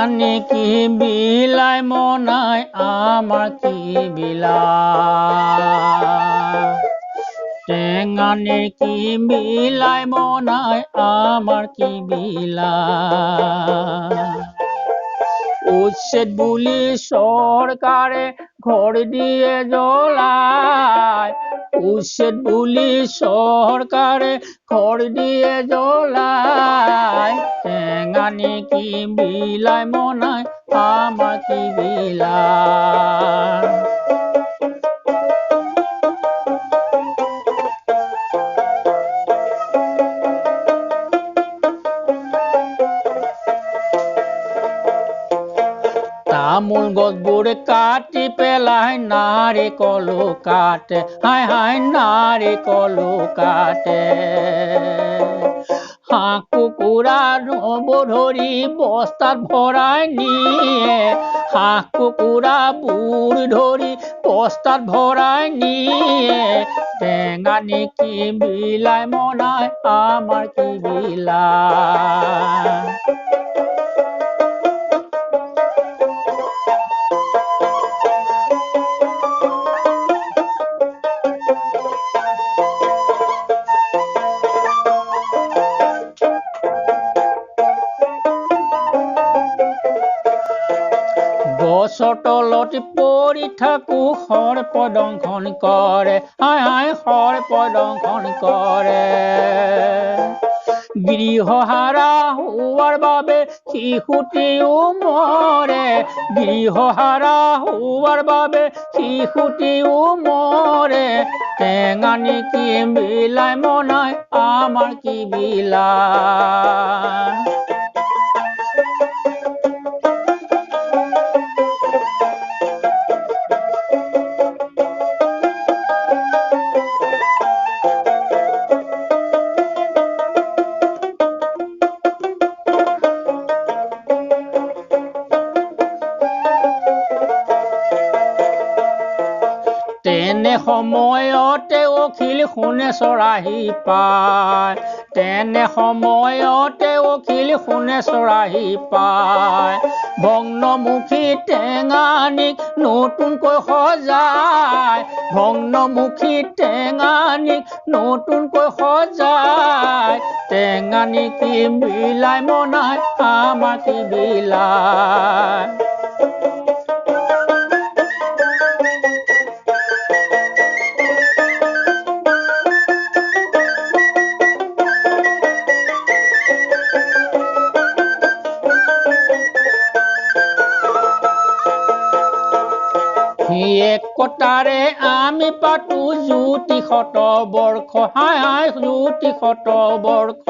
টেঙানি কি বিলাই মনাই আমার কি বিলাই টেঙানি কি বিলাই মনাই আমার কি বিলাই উচ্ছেদ বুলি সরকারে ঘর দিয়ে জ্বলায় উচ্ছেদ বুলি সরকারে ঘর দিয়ে জ্বলায় টেঙানি কি বিলাই মনাই আমার কি বিলাই তামোল গছবোৰ কাটি পেলাই নাৰিকলো কাটে হায় হায় নাৰিকলো কাটে হাঁহ কুকুৰা ধৰি বস্তাত ভৰাই নিয়ে হাঁহ কুকুৰাবোৰ ধৰি বস্তাত ভৰাই নিয়ে টেঙানি কি বিলাই মনাই আমাৰ কি বিলাই গছৰ তলত পৰি থাকো সৰ্প দংশন কৰে হায় হায় সৰ্প দংশন কৰে গৃহহাৰা হোৱাৰ বাবে শিশুটিও মৰে গৃহহাৰা হোৱাৰ বাবে শিশুটিও মৰে টেঙানি কি বিলাই মনাই আমাৰ কি বিলাই তেনে সময়তে অখিল শুনে চৰাহি পায় তেনে সময়তে অখিল শুনে চৰাহি পায় ভগ্নমুখী টেঙানিক নতুনকৈ সজায় ভগ্নমুখী টেঙানিক নতুনকৈ সজায় টেঙানি কি বিলাই মনাই আমাৰ কি বিলাই একতাৰে আমি পাতো জ্যোতি শতবৰ্ষ হায় হায় জ্যোতি শতবৰ্ষ